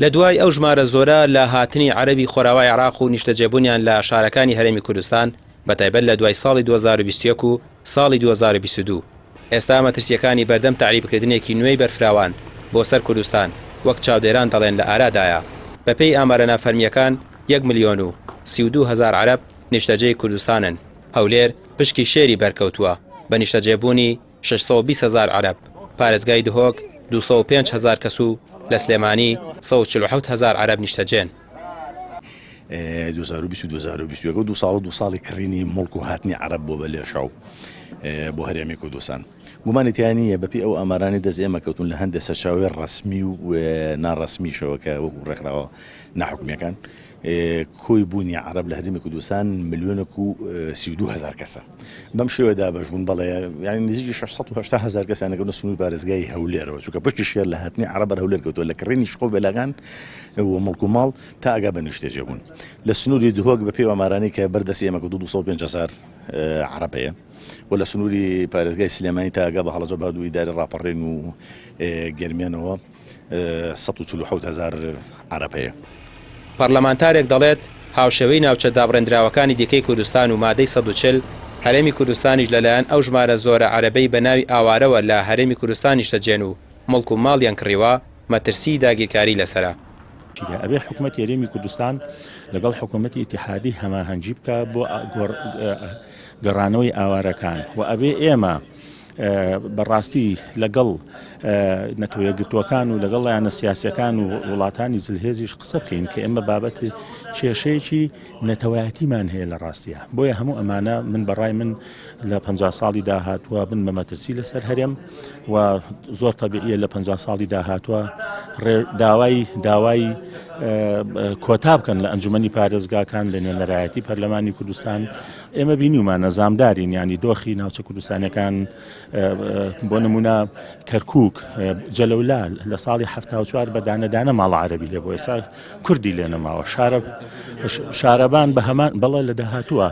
لە دوای ئەو ژمارە زۆرە لە هاتنی عەرەبی خۆراوای عێراق و نیشتەجێبوونیان لە شارەکانی هەرێمی کوردستان بەتایبەت لە دوای ساڵی 2021 و ساڵی 2022 ئێستا مەترسیەکانی بەردەم تاعریبکردنێکی نوێی بەرفراوان بۆ سەر کوردستان وەک چاودێران دەڵێن لە ئارادایە. بەپێی ئامارە نافەرمیەکان 1,032,000 عەرەب نیشتەجێی کوردستانن. هەولێر پشکی شێری بەرکەوتووە بە نیشتەجێبوونی 620,000 عەرەب. پارێزگای دهۆک 205,000 کەس و لە سلێمانی 147,000 عەرەب نیشتەجێن. 2022 دو ساڵی کڕینی مڵک و هاتنی عەرەب بۆ بەلێشاو بۆ هەرێمی کوردستان. گومانێتیانە بەپی ئەو ئامارانی دەست ئێمە کەوتون لە هەندێک سەرچاوی ڕسمی و ناڕسمیشەوە کە وەکو ڕێکخراوە ناحکومیەکان کۆی بوونی عەرەب لە هەرێمی کوردستان 1,032,000 کەسە. بەم شێوەدا بەشبوون بەڵێ یعنی نزیکی 680,000 کەسیان لەگەڵ سنووری پارێزگای هەولێرەوە چونکە پشتی شێر لە هاتنی عەرەب هەولێر کەوتووە لە کڕینی شقۆ بێلاگان و مڵک و ماڵ تا ئەگا بە نیشتەجێبوون. لە سنووری دهۆک بەپێی ئامارانی کە بەردەستی ئێمە کەوتوو 205,000 عەرەب هەیە و لە سنووری پارێزگای سلێمانی تا ئەگا بە هەڵەجە بادوو ئیداری ڕاپەڕێن و گەرمێنەوە 147,000 عەرەب هەیە. پەرلەمانتارێک دەڵێت هاوشێوەی ناوچە دابڕێنراوەکانی دیکەی کوردستان و مادەی 140 هەرێمی کوردستانیش لەلایەن ئەو ژمارە زۆرە عەرەبەی بە ناوی ئاوارەوە لە هەرێمی کوردستان نیشتەجێن و مڵک و ماڵیان کڕیوە مەترسی داگیرکاری لەسەرە. ئەبێ حکوومەتی هەرێمی کوردستان لەگەڵ حکوومەتی ئیتیحادی هەماهەنگی بکە بۆ گەڕانەوەی ئاوارەکان و ئەبێ ئێمە بەڕاستی لەگەڵ نەتەوەیەکگرتووەکان و لەگەڵ لایەنە سیاسیەکان و وڵاتانی زلهێزیش قسە بکەین کە ئێمە بابەتی کێشەیەکی نەتەوایەتیمان هەیە لە ڕاستیە. بۆیە هەموو ئەمانە من بەڕای من لە 50 ساڵی داهاتووە بن بە مەترسی لەسەر هەرێم و زۆر تەبیعیە لە 50 ساڵی داهاتووە داوای کۆتا بکەن لە ئەنجومەنی پارێزگاکان لە نوێنەرایەتی پەرلەمانی کوردستان. ئێمە بینیومانە زامدارین ینی دۆخی ناوچە کوردستانەکان بۆ نمونە کەرکووک جەلەولال لە ساڵی 74 بەدانەدانە ماڵە عەرەبی لێ بۆ ئێستا کوردی لێ نەماوە. شارەبان بە هەمان بەڵێ لە داهاتووە.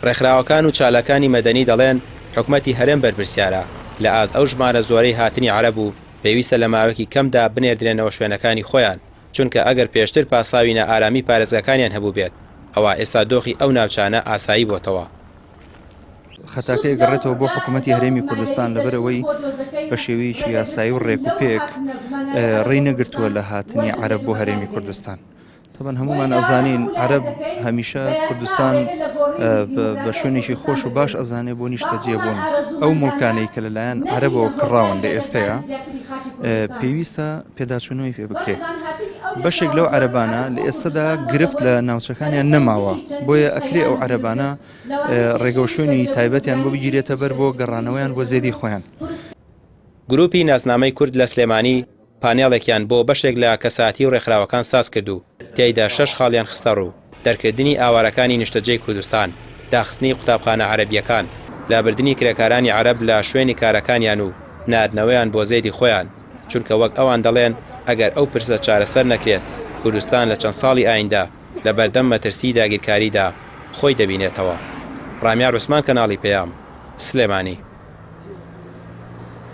ڕێکخراوەکان و چالەکانی مەدەنی دەڵێن حکومەتی هەرێم بەرپرسیارە لە ئاز ئەو ژمارە زۆرەی هاتنی عەرەب و پێویستە لە ماوەیەکی کەمدا بنێردرێنەوە شوێنەکانی خۆیان چونکە ئەگەر پێشتر پاساوینە ئارامی پارێزگاکانیان هەبوو بێت ئەوە ئێستا دۆخی ئەو ناوچانە ئاسایی بۆتەوە. خەتاکەی گەڕێتەوە بۆ حکوومەتی هەرێمی کوردستان لەبەرەوەی بە شێوەیەکی یاسایی و ڕێک و پێک ڕێی نەگرتووە لە هاتنی عەرەب بۆ هەرێمی کوردستان. طبعاً هەمومان ئەزانین عەرەب هەمیشە کوردستان بە شوێنێکی خۆش و باش ئەزانێ بۆ نیشتەجێبوون. ئەو مڵکانەی کە لەلایەن عەرەبەوە کڕاون لە ئێستەیە پێویستە پێداچوونەوەی پێ بکرێت. بەشێک لەو عەرەبانە لە ئێستادا گرفت لە ناوچەکانیان نەماوە بۆیە ئەکرێ ئەو عەرەبانە ڕێگە و شوێنی تایبەتیان بۆ بگیرێتە بەر بۆ گەڕانەوەیان بۆ زێدی خۆیان. گروپی ناسنامەی کورد لە سلێمانی پانێڵێکیان بۆ بەشێک لە کەساتی و ڕێکخراوەکان ساز کرد و تیایدا 6 خاڵیان خستە ڕوو: دەرکردنی ئاوارەکانی نیشتەجێی کوردستان، داخستنی قوتابخانە عەرەبیەکان، لابردنی کرێکارانی عەرەب لە شوێنی کارەکانیان و ناردنەوەیان بۆ زێدی خۆیان چونکە وەک ئەوان دەڵێن ئەگەر ئەو پرسە چارەسەر نەکرێت کوردستان لە چەند ساڵی ئایندا لە بەردەم مەترسی داگیرکاریدا خۆی دەبینێتەوە. ڕامیار عوسمان، کەناڵی پەیام، سلێمانی.